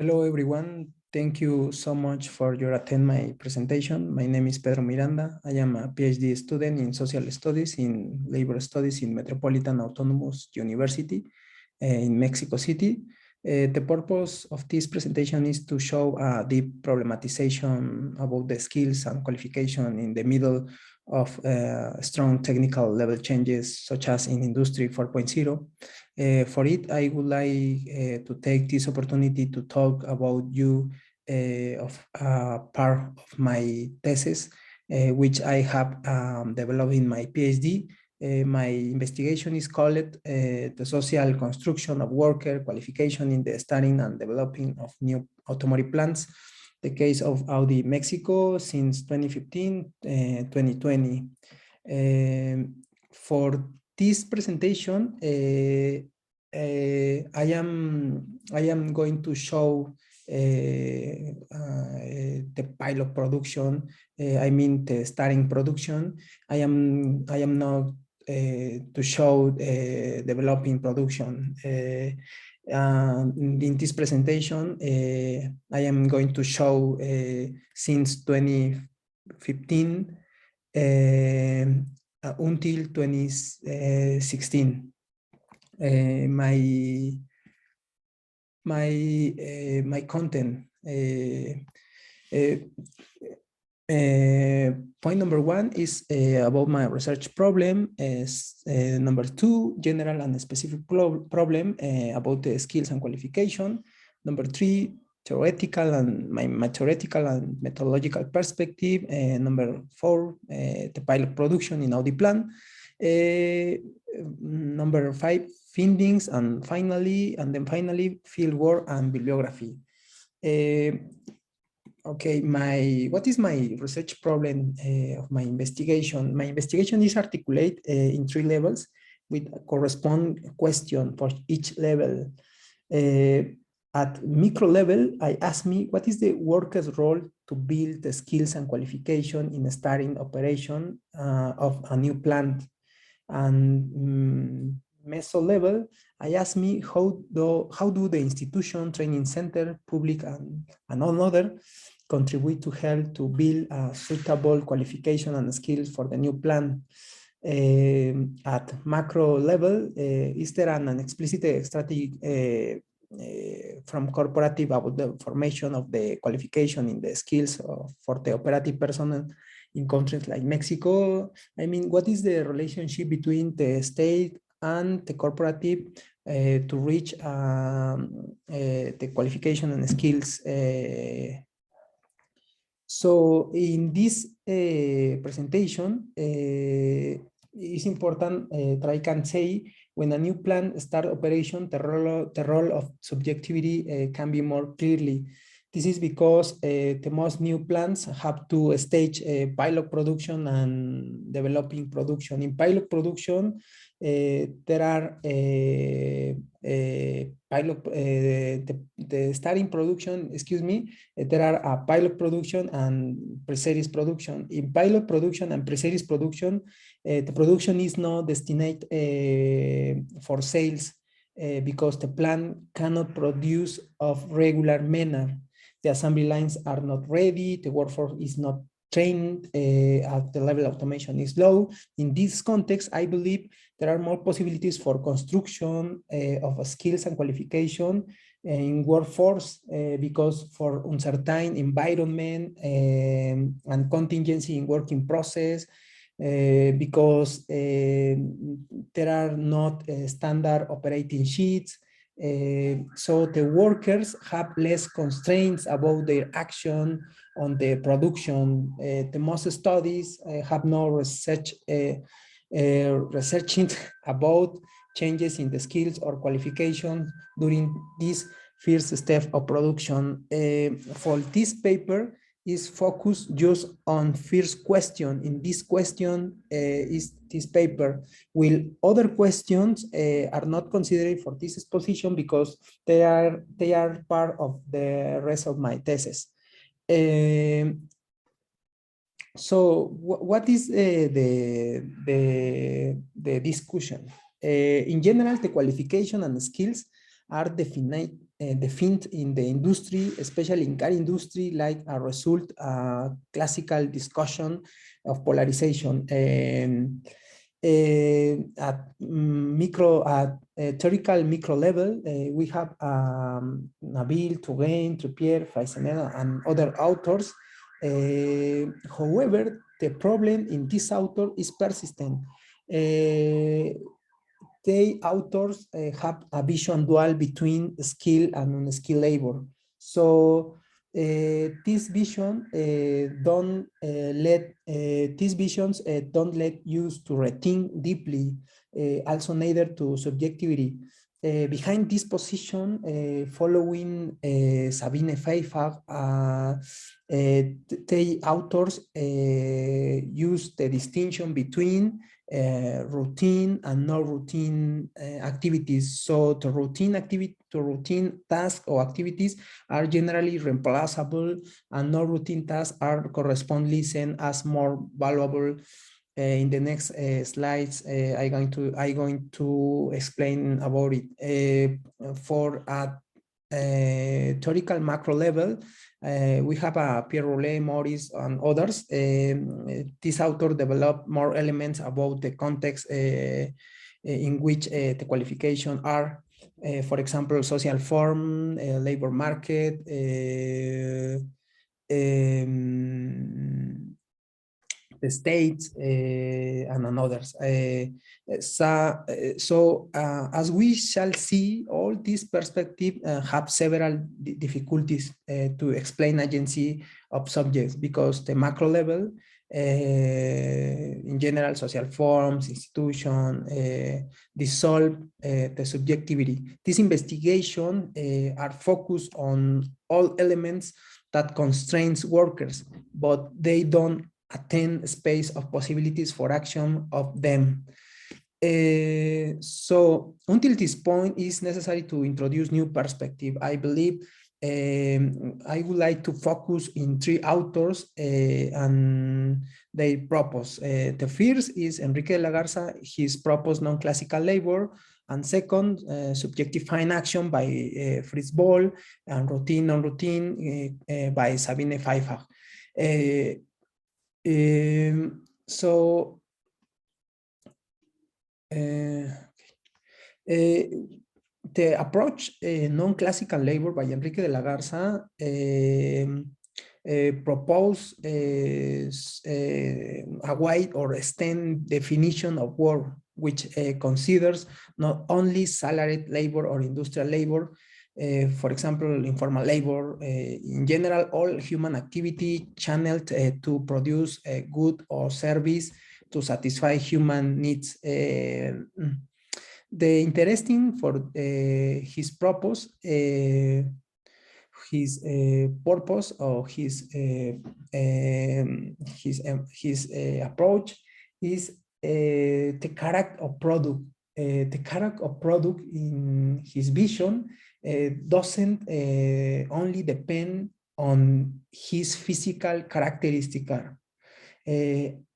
Hello, everyone. Thank you so much for your attend my presentation. My name is Pedro Miranda. I am a PhD student in Social Studies in Labor Studies in Metropolitan Autonomous University in Mexico City. The purpose of this presentation is to show a deep problematization about the skills and qualification in the middle of strong technical level changes, such as in Industry 4.0. For it, I would like to take this opportunity to talk about you of part of my thesis, which I have developed in my PhD. My investigation is called the social construction of worker qualification in the starting and developing of new automotive plants, the case of Audi Mexico since 2015, 2020. For this presentation, I am going to show the pilot production. I mean the starting production. I am now to show developing production. In this presentation, I am going to show since 2015 until 2016. My content. Point number one is about my research problem. Number two, general and specific problem about the skills and qualification. Number three, theoretical and my theoretical and methodological perspective. Number four, the pilot production in Audi plant. Number five, findings, and finally field work and bibliography. Okay, what is my research problem of my investigation? My investigation is articulate in 3 levels with a corresponding question for each level. At micro level, I ask me, what is the worker's role to build the skills and qualification in the starting operation of a new plant? And meso level, I ask me, how do the institution, training center, public, and another contribute to help to build a suitable qualification and skills for the new plan? At macro level, is there an explicit strategy from corporative about the formation of the qualification in the skills for the operative personnel in countries like Mexico? I mean, what is the relationship between the state and the corporative to reach the qualification and skills? So in this presentation, it's important that I can say when a new plant start operation, the role of subjectivity can be more clearly. This is because the most new plants have to stage pilot production and developing production. In pilot production, there are the starting production, excuse me, there are a pilot production and pre-series production. In pilot production and pre-series production, the production is not destined for sales because the plant cannot produce of regular manner. The assembly lines are not ready, the workforce is not trained, at the level of automation is low. In this context, I believe there are more possibilities for construction of skills and qualification in workforce because for uncertain environment and contingency in working process, because there are not standard operating sheets. So the workers have less constraints about their action on the production. The most studies have no research researching about changes in the skills or qualification during this first step of production. For this paper is focused just on first question. In this question is this paper, while other questions are not considered for this exposition because they are part of the rest of my thesis. So what is the discussion? In general, the qualification and skills are defined defined in the industry, especially in car industry, like a result classical discussion of polarization. At theoretical micro level, we have Nabil, Touraine, Trippier, Freixenet, and other authors. However, the problem in this author is persistent. They authors have a vision dual between skill and unskilled labor. So this vision don't let these visions don't let you to rethink deeply, also neither to subjectivity. Behind this position, following Sabine Pfeiffer, the authors use the distinction between routine and non-routine activities. So the routine tasks or activities are generally replaceable, and non-routine tasks are correspondingly seen as more valuable. In the next slides, I'm going to explain about it. For a theoretical macro level, we have Pierre Rollet, Morris, and others. This author developed more elements about the context in which the qualifications are. For example, social form, labor market, the states, and others. As we shall see, all these perspectives have several difficulties to explain agency of subjects, because the macro level, in general, social forms, institution, dissolve the subjectivity. This investigation are focused on all elements that constrains workers, but they don't attend space of possibilities for action of them. So until this point, it's necessary to introduce new perspective. I believe I would like to focus in three authors and their purpose. The first is Enrique de la Garza, his purpose non-classical labor, and second, subjectifying action by Fritz Boll, and routine non-routine by Sabine Pfeiffer. So the approach non-classical labor by Enrique de la Garza propose a wide or extended definition of work, which considers not only salaried labor or industrial labor, for example, informal labor, in general, all human activity channeled to produce a good or service to satisfy human needs. The interesting for his purpose, purpose or his approach is the character of product. The character of product in his vision doesn't only depend on his physical characteristic.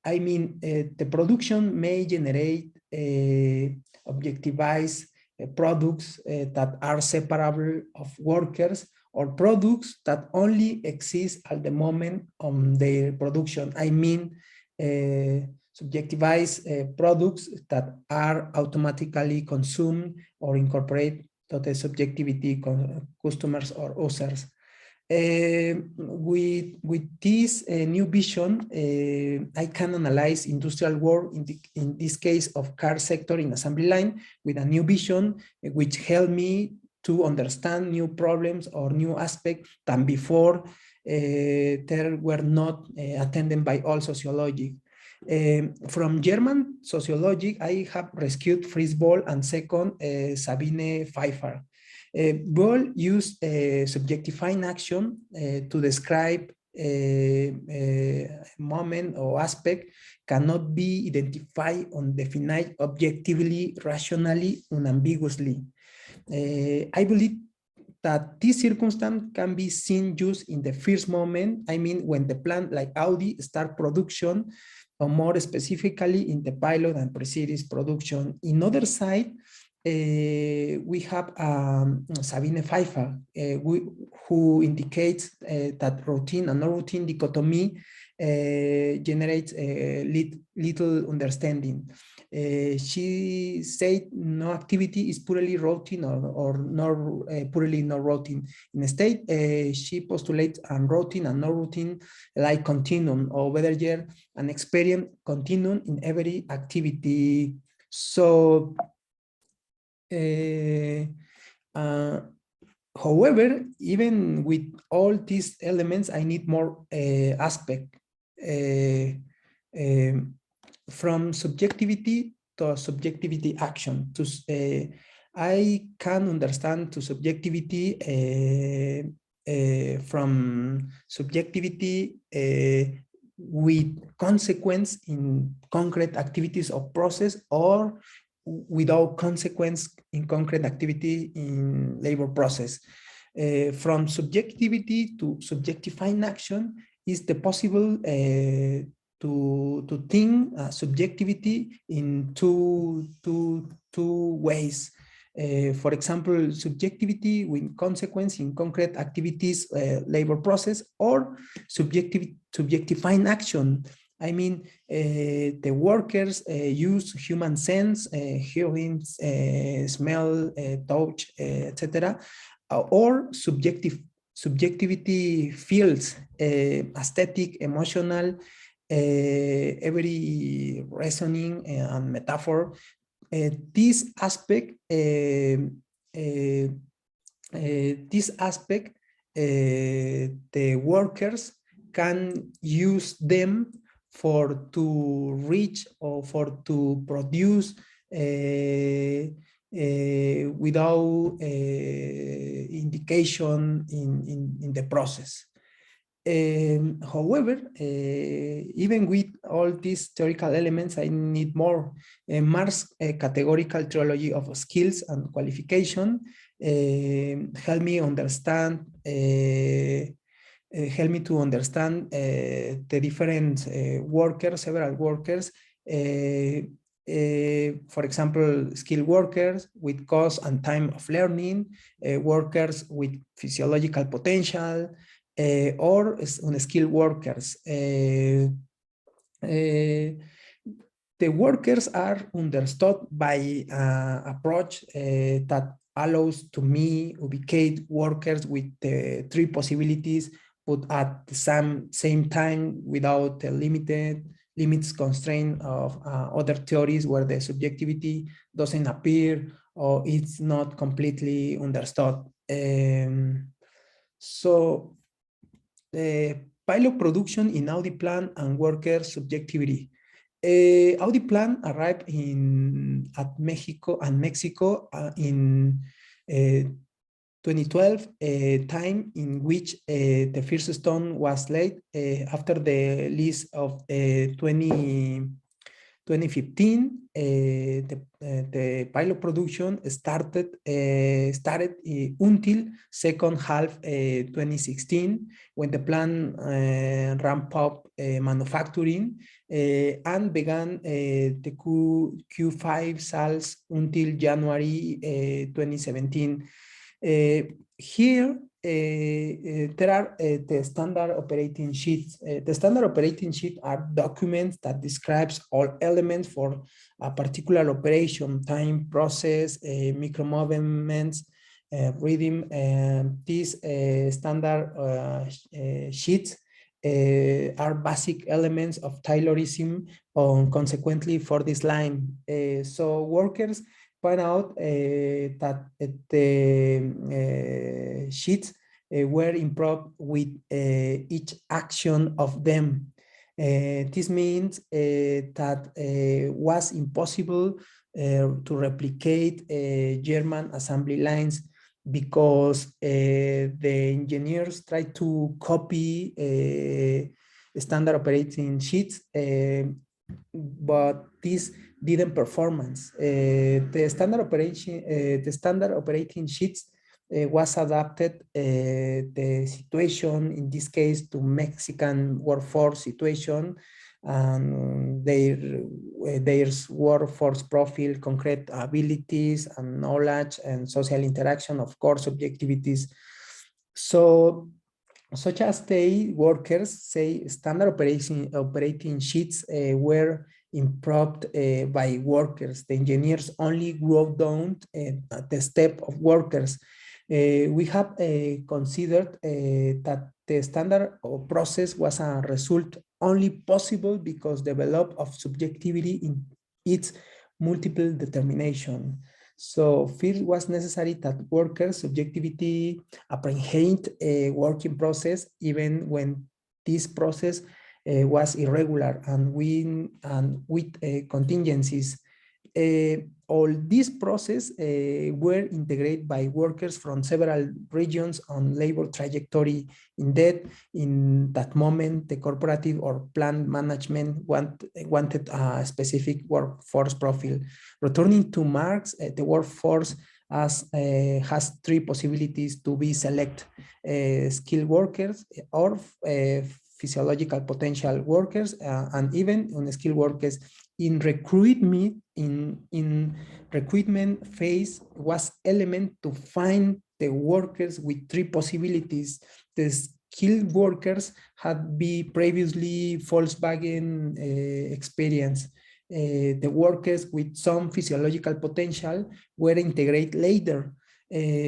I mean, the production may generate objectivized products that are separable of workers, or products that only exist at the moment of their production. I mean, subjectivized products that are automatically consumed or incorporate to the subjectivity customers or users. With this new vision, I can analyze industrial work in this case of car sector in assembly line with a new vision, which helped me to understand new problems or new aspects than before there were not attended by all sociology. From German sociology, I have rescued Fritz Boll, and second, Sabine Pfeiffer. Boll used subjectifying action to describe a moment or aspect cannot be identified or defined objectively, rationally, unambiguously. I believe that this circumstance can be seen just in the first moment. I mean, when the plant like Audi start production, or more specifically in the pilot and pre-series production. In other side, we have Sabine Pfeiffer, who indicates that routine and non-routine dichotomy generates little understanding. She said no activity is purely routine or purely non-routine. Instead, she postulates a routine and non-routine like continuum, or better yet, an experience continuum in every activity. So, however, even with all these elements, I need more aspect. From subjectivity to subjectivity action. I can understand to subjectivity from subjectivity with consequence in concrete activities of process, or without consequence in concrete activity in labor process. From subjectivity to subjectifying action is the possible to think subjectivity in two ways. For example, subjectivity with consequence in concrete activities, labor process, or subjectifying action. I mean, the workers use human sense, hearing, smell, touch, etc., or subjectivity fields, aesthetic, emotional, every reasoning and metaphor. This aspect, the workers can use them for to reach or for to produce without indication in the process. However, even with all these theoretical elements, I need more. Marx's categorical theology of skills and qualification help me understand. Help me to understand the different workers, several workers. For example, skilled workers with cost and time of learning, workers with physiological potential, or unskilled workers. The workers are understood by approach that allows to me ubicate workers with the three possibilities, but at the same time without the limits constraint of other theories where the subjectivity doesn't appear or it's not completely understood. So pilot production in Audi plan and worker subjectivity. Audi plan arrived at Mexico in 2012, a time in which the first stone was laid after the lease of 2015. The pilot production started until second half 2016, when the plant ramped up manufacturing and began the Q5 sales until January 2017. Here, there are the standard operating sheets. The standard operating sheet are documents that describes all elements for a particular operation, time, process, micro movements, rhythm. These standard sheets are basic elements of Taylorism, consequently for this line. So workers point out that the sheets were improved with each action of them. This means that was impossible to replicate German assembly lines, because the engineers tried to copy standard operating sheets, but this didn't performance. The standard operating sheets was adapted the situation, in this case, to Mexican workforce situation, and their workforce profile, concrete abilities and knowledge, and social interaction, of course, subjectivities. So, such as the workers say standard operating sheets were improved by workers. The engineers only wrote down the step of workers. We have considered that the standard process was a result only possible because developed of subjectivity in its multiple determination. So first was necessary that workers' subjectivity apprehend a working process even when this process was irregular and with contingencies. All these processes were integrated by workers from several regions on labor trajectory. Indeed, in that moment, the corporative or plant management wanted a specific workforce profile. Returning to Marx, the workforce has three possibilities to be select: skilled workers or physiological potential workers and even unskilled workers. In recruitment phase was element to find the workers with three possibilities. The skilled workers had been previously Volkswagen experience. The workers with some physiological potential were integrated later.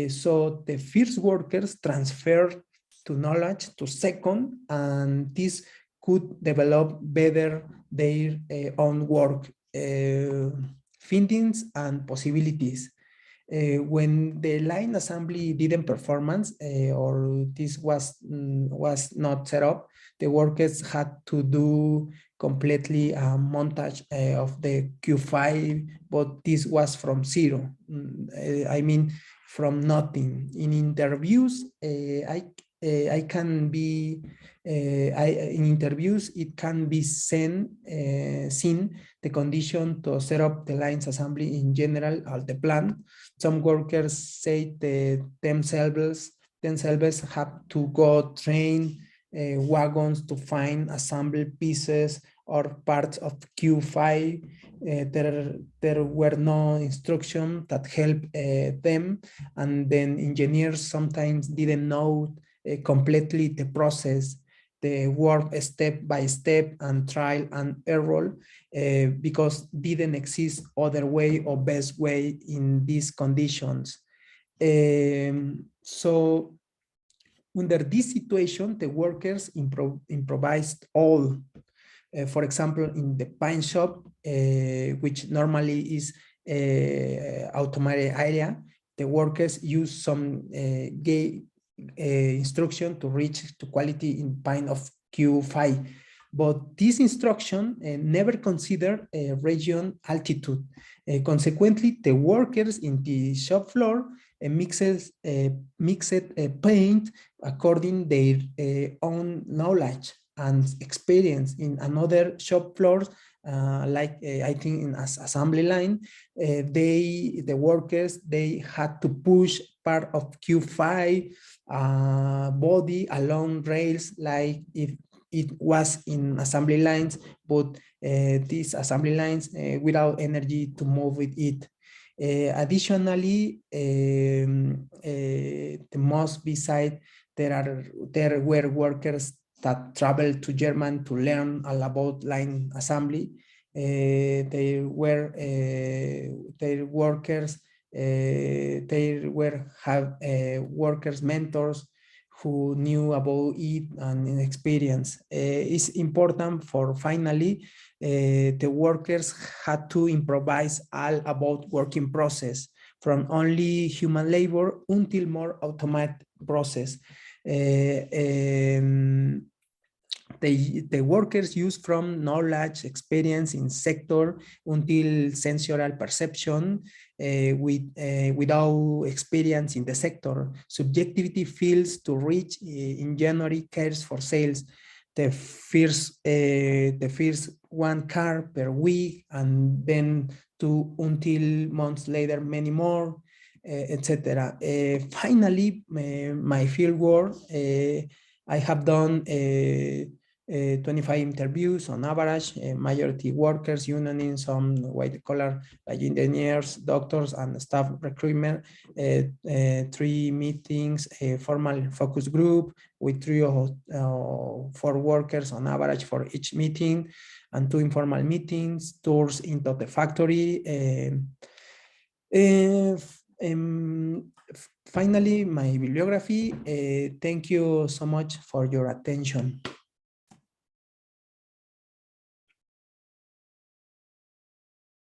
So the first workers transferred to knowledge to second, and this could develop better their own work findings and possibilities. When the line assembly didn't performance or this was not set up, the workers had to do completely a montage of the Q5, but this was from zero. I mean, from nothing. In interviews, I can be in interviews it can be seen the condition to set up the lines assembly in general at the plant. Some workers say themselves have to go train wagons to find assembled pieces or parts of Q5. There were no instructions that helped them, and then engineers sometimes didn't know completely the process, the work step by step and trial and error because didn't exist other way or best way in these conditions. So under this situation, the workers improvised all. For example, in the paint shop, which normally is automated area, the workers use some instruction to reach to quality in paint of Q5. But this instruction never considered region altitude. Consequently, the workers in the shop floor mixed paint according their own knowledge and experience. In another shop floors, like I think in assembly line, the workers, they had to push part of Q5 body along rails like if it was in assembly lines, but these assembly lines without energy to move with it. Additionally, the most beside there were workers that traveled to Germany to learn all about line assembly. They were their workers. They were workers mentors who knew about it and experience. It's important for finally the workers had to improvise all about working process from only human labor until more automated process. The workers use from knowledge, experience in sector until sensorial perception without experience in the sector. Subjectivity feels to reach ingenuity cares for sales. The first one car per week and then two until months later, many more, etc. Finally, my field work, I have done 25 interviews on average, majority workers, union, some white collar like engineers, doctors, and staff recruitment, 3 meetings, a formal focus group with 3 or 4 workers on average for each meeting, and 2 informal meetings, tours into the factory. Finally, my bibliography. Thank you so much for your attention.